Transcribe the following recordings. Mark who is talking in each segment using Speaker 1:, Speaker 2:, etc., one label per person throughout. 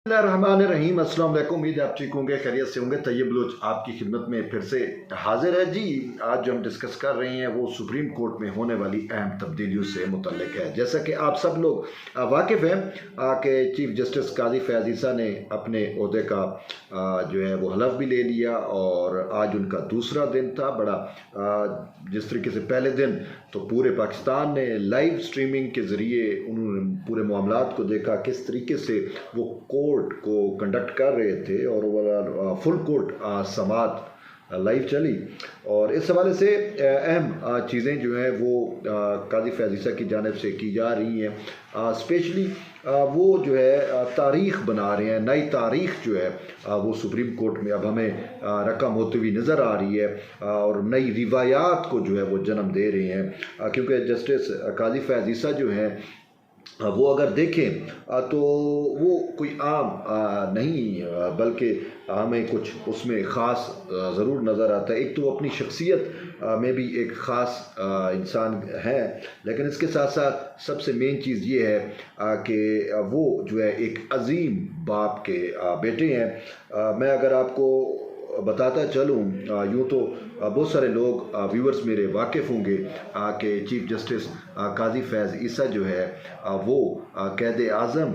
Speaker 1: रहीम अस्सलाम वालेकुम। उम्मीद है आप ठीक होंगे, खैरियत से होंगे। तैयब बलोच आपकी खिदमत में फिर से हाजिर है जी। आज जो हम डिस्कस कर रहे हैं वो सुप्रीम कोर्ट में होने वाली अहम तब्दीलियों से मुतल्लिक है। जैसा कि आप सब लोग वाकिफ़ हैं कि चीफ जस्टिस काजी फैज़ ईसा ने अपने ओहदे का जो है वो हलफ भी ले लिया और आज उनका दूसरा दिन था। बड़ा जिस तरीके से पहले दिन तो पूरे पाकिस्तान ने लाइव स्ट्रीमिंग के ज़रिए उन्होंने पूरे मामलात को देखा, किस तरीके से वो कोर्ट को कंडक्ट कर रहे थे और वो फुल कोर्ट समात लाइव चली। और इस हवाले से अहम चीज़ें जो हैं वो काजी फैज़ ईसा की जानिब से की जा रही हैं। स्पेशली वो जो है तारीख़ बना रहे हैं, नई तारीख़ जो है वो सुप्रीम कोर्ट में अब हमें रकम होती हुई नज़र आ रही है और नई रिवायात को जो है वो जन्म दे रहे हैं। क्योंकि जस्टिस काजी फैज़ ईसा जो हैं वो अगर देखें तो वो कोई आम नहीं, बल्कि हमें कुछ उसमें ख़ास ज़रूर नज़र आता है। एक तो वो अपनी शख्सियत में भी एक ख़ास इंसान है, लेकिन इसके साथ साथ सबसे मेन चीज़ ये है कि वो जो है एक अजीम बाप के बेटे हैं। मैं अगर आपको बताता चलूँ, यूँ तो बहुत सारे लोग व्यूअर्स मेरे वाकिफ़ होंगे कि चीफ जस्टिस काजी फैज़ ईसा जो है वो कैद आज़म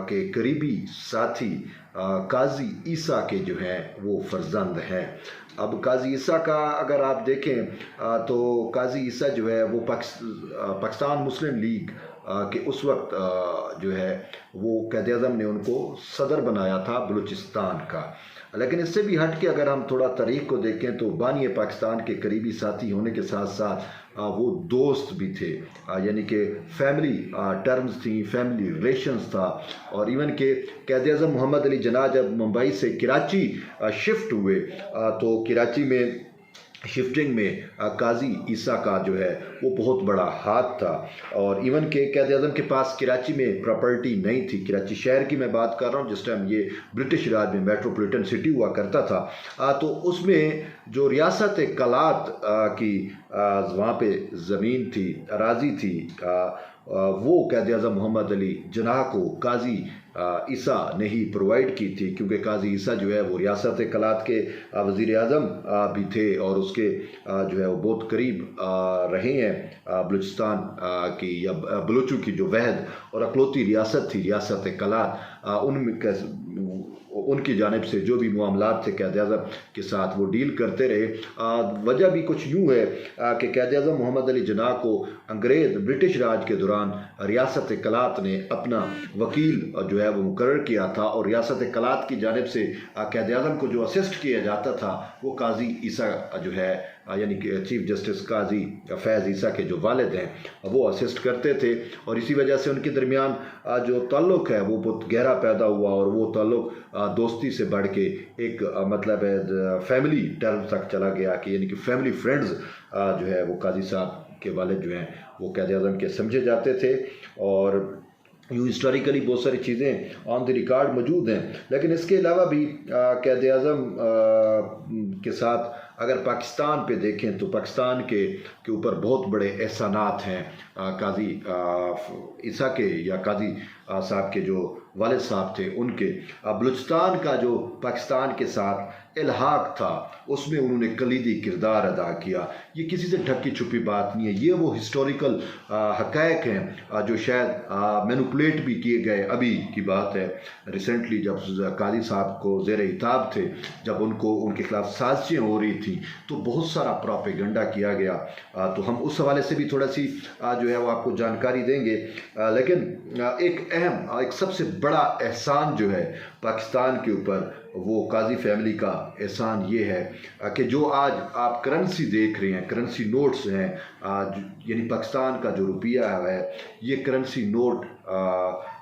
Speaker 1: के करीबी साथी काजी ईसा के जो हैं वो फर्जंद हैं। अब काजी ईसा का अगर आप देखें तो काजी ईसा जो है वो पाकिस्तान मुस्लिम लीग कि उस वक्त जो है वो कैद-ए-आज़म ने उनको सदर बनाया था बलूचिस्तान का। लेकिन इससे भी हट के अगर हम थोड़ा तारीख़ को देखें तो बानी पाकिस्तान के करीबी साथी होने के साथ साथ वो दोस्त भी थे, यानी कि फैमिली टर्म्स थी, फैमिली रिलेशंस था। और इवन के कैद-ए-आज़म मोहम्मद अली जिन्ना जब मुंबई से कराची शिफ्ट हुए तो कराची में शिफ्टिंग में काजी ईसा का जो है वो बहुत बड़ा हाथ था। और इवन के कैद-ए-आज़म के पास कराची में प्रॉपर्टी नहीं थी, कराची शहर की मैं बात कर रहा हूँ जिस टाइम ये ब्रिटिश राज में मेट्रोपॉलिटन सिटी हुआ करता था। तो उसमें जो रियासत कलात की वहाँ पे ज़मीन थी, अराजी थी, वो कैद-ए-आज़म मोहम्मद अली जिन्ना को काजी ईसा ने ही प्रोवाइड की थी, क्योंकि काजी ईसा जो है वो रियासत कलात के वज़ीर आज़म भी थे और उसके जो है वो बहुत करीब रहे हैं बलूचिस्तान की या बलूचों की जो वहद और अकलौती रियासत थी रियासत कलात, उनकी जानिब से जो भी मामलात थे कैद-ए-आज़म के साथ वो डील करते रहे। वजह भी कुछ यूँ है कि कैद-ए-आज़म मोहम्मद अली जिन्ना को अंग्रेज़ ब्रिटिश राज के दौरान रियासत कलात ने अपना वकील जो है वो मुकर्रर किया था और रियासत कलात की जानिब से कैद-ए-आज़म को जो असिस्ट किया जाता था वो काजी ईसा जो है यानी कि चीफ जस्टिस काजी फैज़ ईसा के जो वालिद हैं वो असिस्ट करते थे। और इसी वजह से उनके दरमियान जो ताल्लुक़ है वो बहुत गहरा पैदा हुआ और वो ताल्लुक़ दोस्ती से बढ़ के एक मतलब है फैमिली टर्म तक चला गया कि यानी कि फैमिली फ्रेंड्स जो है वो काजी साहब के वालिद जो हैं वो कैद-ए-आज़म के समझे जाते थे। और यूँ हिस्टोरिकली बहुत सारी चीज़ें ऑन द रिकॉर्ड मौजूद हैं। लेकिन इसके अलावा भी कैद-ए-आज़म के साथ अगर पाकिस्तान पे देखें तो पाकिस्तान के ऊपर बहुत बड़े एहसानात हैं काजी ईसा के या काजी साहब के जो वालिद साहब थे उनके। बलूचिस्तान का जो पाकिस्तान के साथ इल्हाक था उसमें उन्होंने कलीदी किरदार अदा किया। ये किसी से ढकी छुपी बात नहीं है, ये वो हिस्टोरिकल हक़ाइक़ हैं जो शायद मैनिपुलेट भी किए गए। अभी की बात है रिसेंटली जब काजी साहब को ज़ेर इताब थे, जब उनको उनके खिलाफ साजिशें हो रही थी तो बहुत सारा प्रोपेगेंडा किया गया। तो हम उस हवाले से भी थोड़ा सी जो है वो आपको जानकारी देंगे। लेकिन एक अहम एक सबसे बड़ा एहसान जो है पाकिस्तान के ऊपर वो काजी फैमिली का एहसान ये है कि जो आज आप करेंसी देख रहे हैं, करेंसी नोट्स हैं, यानी पाकिस्तान का जो रुपया है ये करेंसी नोट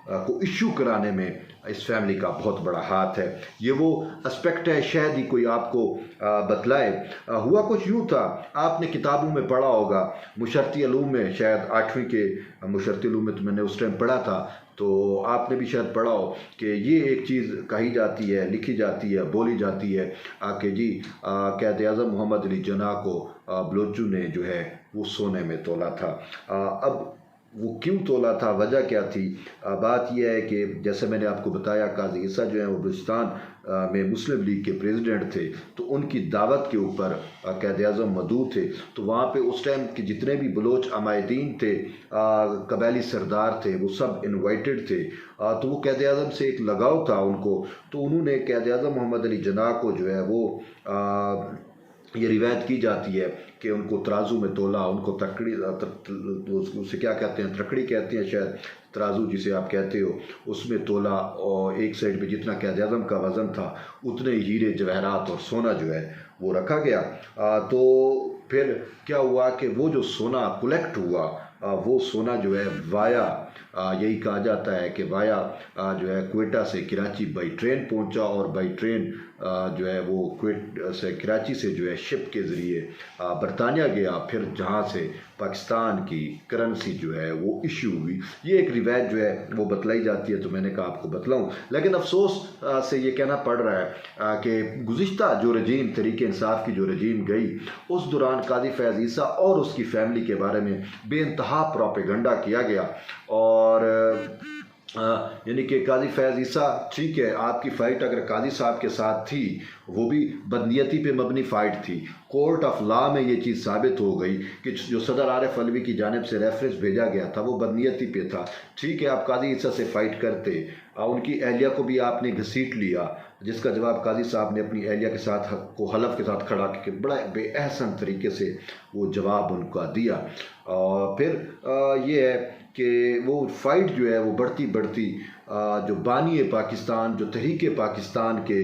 Speaker 1: को इशू कराने में इस फैमिली का बहुत बड़ा हाथ है। ये वो एस्पेक्ट है शायद ही कोई आपको बतलाए। हुआ कुछ यूँ था, आपने किताबों में पढ़ा होगा, मुशर्रती उलूम में, शायद 8वीं के मुशर्रती उलूम में तो मैंने उस टाइम पढ़ा था, तो आपने भी शायद पढ़ा हो कि ये एक चीज़ कही जाती है, लिखी जाती है, बोली जाती है कि जी कैद-ए-आज़म मोहम्मद अली जिन्ना को बलोचों ने जो है वो सोने में तोला था। अब वो क्यों तोला था, वजह क्या थी। बात यह है कि जैसे मैंने आपको बताया, काजी ईसा जो है वो बलूचिस्तान में मुस्लिम लीग के प्रेसिडेंट थे, तो उनकी दावत के ऊपर क़ायद आज़म मौजूद थे। तो वहाँ पे उस टाइम के जितने भी बलोच अमायदीन थे, कबायली सरदार थे, वो सब इनवाइटेड थे। तो वो क़ायद आज़म से एक लगाव था उनको, तो उन्होंने क़ायद आज़म मोहम्मद अली जिन्ना को जो है वो ये रिवायत की जाती है कि उनको तराजू में तोला, उनको तकड़ी उसे क्या कहते हैं, तकड़ी कहते हैं शायद, तराजू जिसे आप कहते हो, उसमें तोला, और एक साइड पे जितना क़ायद आज़म का वज़न था उतने हीरे जवाहरात और सोना जो है वो रखा गया। तो फिर क्या हुआ कि वो जो सोना कलेक्ट हुआ, वो सोना जो है वाया, यही कहा जाता है कि वाया जो है क्वेटा से कराची बाई ट्रेन पहुंचा, और बाई ट्रेन जो है वो क्वेट से कराची से जो है शिप के ज़रिए बरतानिया गया, फिर जहां से पाकिस्तान की करेंसी जो है वो इशू हुई। ये एक रिवायत जो है वो बतलाई जाती है, तो मैंने कहा आपको बतलाऊं। लेकिन अफसोस से ये कहना पड़ रहा है कि गुज़िश्ता जो रजीम तहरीक इंसाफ की जो रजीम गई, उस दौरान काजी फैज़ ईसा और उसकी फैमिली के बारे में बेइंतहा प्रोपेगेंडा किया गया। और यानी कि काजी फैज़ ईसा, ठीक है, आपकी फ़ाइट अगर काजी साहब के साथ थी, वो भी बदनीयती पे मबनी फ़ाइट थी। कोर्ट ऑफ लॉ में ये चीज़ साबित हो गई कि जो सदर आरिफ अलवी की जानिब से रेफरेंस भेजा गया था वो बदनीयती पे था। ठीक है, आप काजी ईसा से फ़ाइट करते, उनकी अहलिया को भी आपने घसीट लिया, जिसका जवाब काजी साहब ने अपनी अहलिया के साथ को हलफ के साथ खड़ा करके बड़ा बेअहसन तरीके से वो जवाब उनका दिया। और फिर ये है कि वो फ़ाइट जो है वो बढ़ती बढ़ती जो बानी पाकिस्तान, जो तहरीक पाकिस्तान के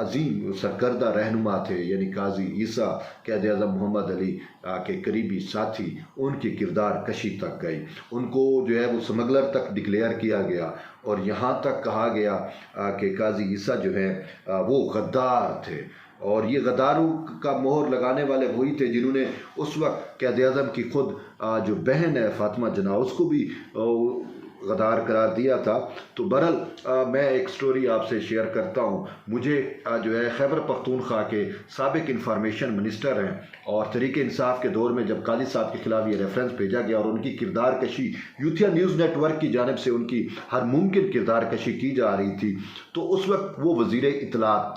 Speaker 1: अजीम सरकर्दा रहनुमा थे, यानी काजी ईसा, क़ायद आज़म मोहम्मद अली के करीबी साथी, उनकी किरदार कशी तक गई। उनको जो है वो स्मगलर तक डिक्लेयर किया गया, और यहाँ तक कहा गया कि काजी ईसा जो है वो गद्दार थे। और ये गद्दारों का मोहर लगाने वाले वही थे जिन्होंने उस वक्त क़ायद आज़म की खुद जो बहन है फ़ातिमा जिन्ना, उसको भी गद्दार करार दिया था। तो बहरहाल मैं एक स्टोरी आपसे शेयर करता हूँ। मुझे जो है खैबर पख्तूनख्वा के साबिक इंफॉर्मेशन मिनिस्टर हैं, और तहरीक इंसाफ के दौर में जब काजी साहब के खिलाफ ये रेफरेंस भेजा गया और उनकी किरदार कशी यूथिया न्यूज़ नेटवर्क की जानिब से उनकी हर मुमकिन किरदार कशी की जा रही थी, तो उस वक्त वो वज़ीर इत्तलात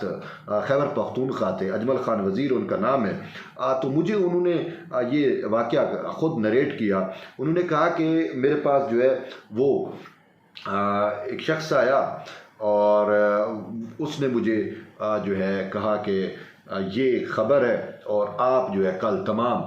Speaker 1: खैबर पख्तूनख्वा थे, अजमल खान वज़ीर उनका नाम है। तो मुझे उन्होंने ये वाक़या ख़ुद नरेट किया। उन्होंने कहा कि मेरे पास जो है वो एक शख्स आया, और उसने मुझे जो है कहा कि ये ख़बर है, और आप जो है कल तमाम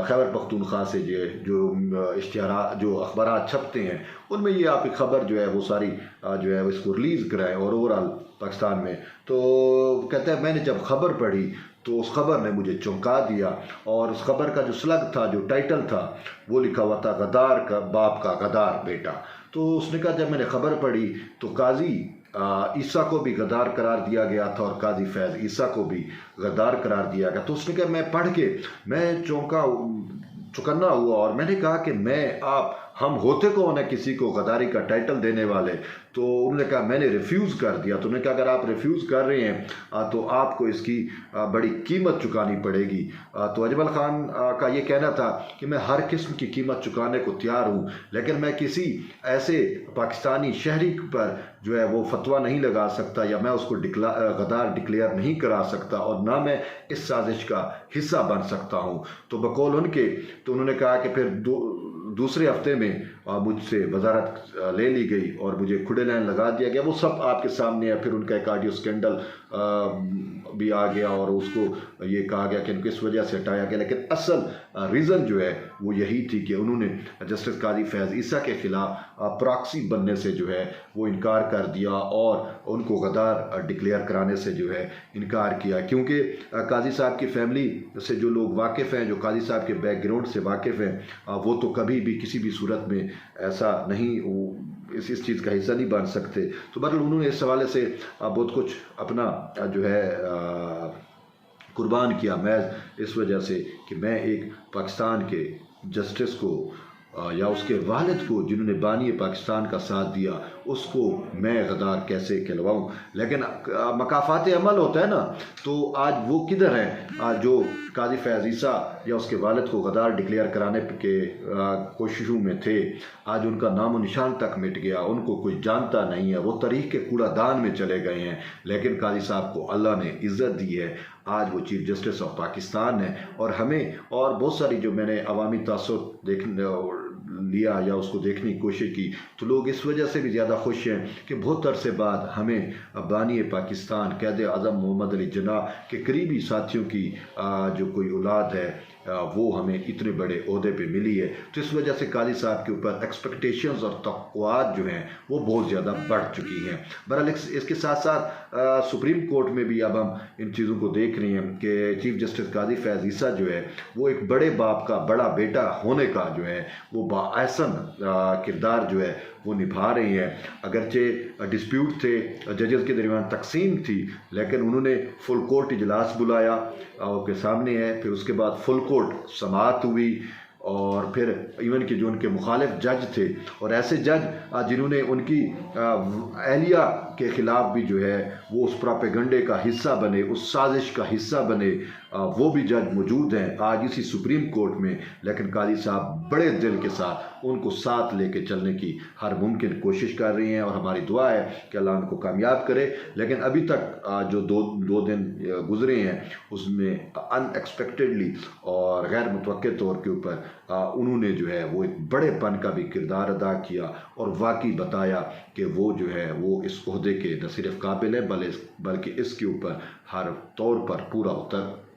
Speaker 1: खैबर पख्तूनख्वा से जो इश्तिहार जो अखबार छपते हैं उनमें ये आपकी ख़बर जो है वो सारी जो है इसको रिलीज़ कराएं, और ओवरऑल पाकिस्तान में। तो कहता है मैंने जब ख़बर पढ़ी तो उस ख़बर ने मुझे चौंका दिया, और उस ख़बर का जो स्लग था, जो टाइटल था, वो लिखा हुआ था गद्दार का बाप का गद्दार बेटा। तो उसने कहा जब मैंने ख़बर पढ़ी तो काजी ईसा को भी गद्दार करार दिया गया था, और काजी फैज़ ईसा को भी गद्दार करार दिया गया। तो उसने कहा मैं पढ़ के मैं चौंकना हुआ, और मैंने कहा कि मैं आप हम होते कौन है किसी को गद्दारी का टाइटल देने वाले। तो उन्होंने कहा मैंने रिफ्यूज़ कर दिया। तो उन्होंने कहा अगर आप रिफ्यूज़ कर रहे हैं तो आपको इसकी बड़ी कीमत चुकानी पड़ेगी। तो अजमल खान का ये कहना था कि मैं हर किस्म की कीमत चुकाने को तैयार हूँ, लेकिन मैं किसी ऐसे पाकिस्तानी शहरी पर जो है वो फतवा नहीं लगा सकता, या मैं उसको गद्दार डिक्लेयर नहीं करा सकता, और ना मैं इस साजिश का हिस्सा बन सकता हूँ। तो बकौल उनके, तो उन्होंने कहा कि फिर दूसरे हफ्ते में मुझसे वजारत ले ली गई और मुझे खुले लाइन लगा दिया गया। वो सब आपके सामने है। फिर उनका एक ऑडियो स्कैंडल भी आ गया, और उसको ये कहा गया कि किस वजह से हटाया गया, लेकिन असल रीज़न जो है वो यही थी कि उन्होंने जस्टिस काजी फैज़ ईसा के ख़िलाफ़ प्रॉक्सी बनने से जो है वो इनकार कर दिया, और उनको गद्दार डिक्लेयर कराने से जो है इनकार किया। क्योंकि काजी साहब की फैमिली से जो लोग वाकिफ़ हैं, जो काजी साहब के बैकग्राउंड से वाकिफ़ हैं, वो तो कभी भी किसी भी सूरत में ऐसा नहीं इस चीज़ का हिस्सा नहीं बन सकते। तो बहरहाल उन्होंने इस हवाले से बहुत कुछ अपना जो है कुर्बान किया, महज इस वजह से कि मैं एक पाकिस्तान के जस्टिस को या उसके वालिद को जिन्होंने बानी पाकिस्तान का साथ दिया उसको मैं गद्दार कैसे कहलवाऊँ। लेकिन मकाफात अमल होता है ना, तो आज वो किधर हैं जो काजी फैज़ ईसा या उसके वालिद को गद्दार डिक्लेयर कराने के कोशिशों में थे। आज उनका नाम और निशान तक मिट गया, उनको कोई जानता नहीं है, वो तारीख के कूड़ादान में चले गए हैं। लेकिन काजी साहब को अल्लाह ने इज़्ज़त दी है, आज वो चीफ जस्टिस ऑफ पाकिस्तान है। और हमें और बहुत सारी जो मैंने अवामी तासुर लिया या उसको देखने की कोशिश की, तो लोग इस वजह से भी ज़्यादा खुश हैं कि बहुत अरसे बाद हमें बानी पाकिस्तान कैद आज़म मोहम्मद अली जिन्ना के करीबी साथियों की जो कोई औलाद है वो हमें इतने बड़े ओहदे पे मिली है। तो इस वजह से काजी साहब के ऊपर एक्सपेक्टेशंस और तवक्कुआत जो हैं वो बहुत ज़्यादा बढ़ चुकी हैं। बहरहाल इसके साथ साथ सुप्रीम कोर्ट में भी अब हम इन चीज़ों को देख रहे हैं कि चीफ जस्टिस काजी फैज़ ईसा जो है वो एक बड़े बाप का बड़ा बेटा होने का जो है वो बाअहसन किरदार जो है वो निभा रही हैं। अगरचे डिस्प्यूट थे, जजेस के दरमियान तकसीम थी, लेकिन उन्होंने फुल कोर्ट इजलास बुलाया के सामने है। फिर उसके बाद फुल कोर्ट समाअत हुई और फिर इवन कि जो उनके मुखालिफ जज थे और ऐसे जज जिन्होंने उनकी अहलिया के ख़िलाफ़ भी जो है वो उस प्रोपेगंडे का हिस्सा बने, उस साजिश का हिस्सा बने, वो भी जज मौजूद हैं आज इसी सुप्रीम कोर्ट में। लेकिन काजी साहब बड़े दिल के साथ उनको साथ लेके चलने की हर मुमकिन कोशिश कर रही हैं और हमारी दुआ है कि अल्लाह उनको कामयाब करे। लेकिन अभी तक जो दो दिन गुजरे हैं उसमें अनएक्सपेक्टेडली और गैर मुतवक्के तौर के ऊपर उन्होंने जो है वो एक बड़ेपन का भी किरदार अदा किया और वाकई बताया कि वो जो है वो इस ओहदे के न सिर्फ काबिल है बल्कि इसके ऊपर हर तौर पर पूरा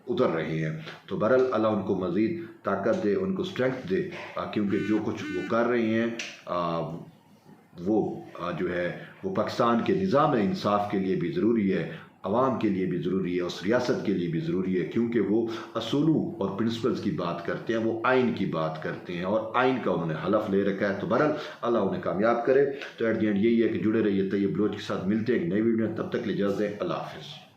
Speaker 1: उतर रहे हैं। तो बहरहाल अल्लाह उनको मज़ीद ताकत दे, उनको स्ट्रेंथ दे, क्योंकि जो कुछ वो कर रही हैं वो जो है वो पाकिस्तान के निज़ाम इंसाफ के लिए भी ज़रूरी है, आवाम के लिए भी ज़रूरी है, उस रियासत के लिए भी ज़रूरी है, क्योंकि वो असूलों और प्रिंसिपल्स की बात करते हैं, वो आइन की बात करते हैं और आइन का उन्होंने हलफ ले रखा है। तो बहरहाल अल्लाह उन्हें कामयाब करे। तो एट द एंड यही है कि जुड़े रहिए तैयब बलोच के साथ। मिलते हैं एक नई वीडियो में, तब तक ले इजाज़त दें। अल्लाह हाफ़िज़।